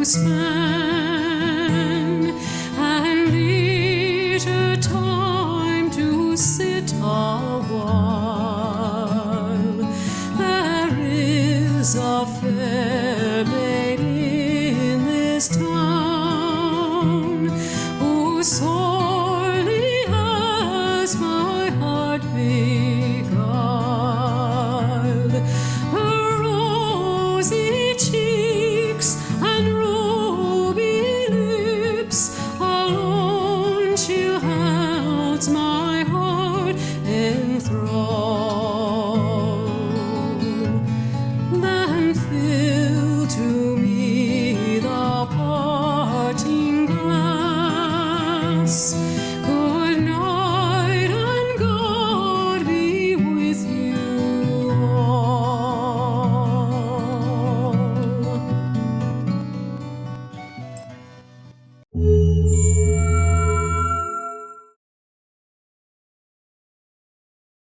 span, and leisure time to sit a while. There is a fair maid in this town who sorely has my heart beguiled. Her rosy cheeks and ruby lips alone she holds my heart enthralled. Then fill to me the parting glass,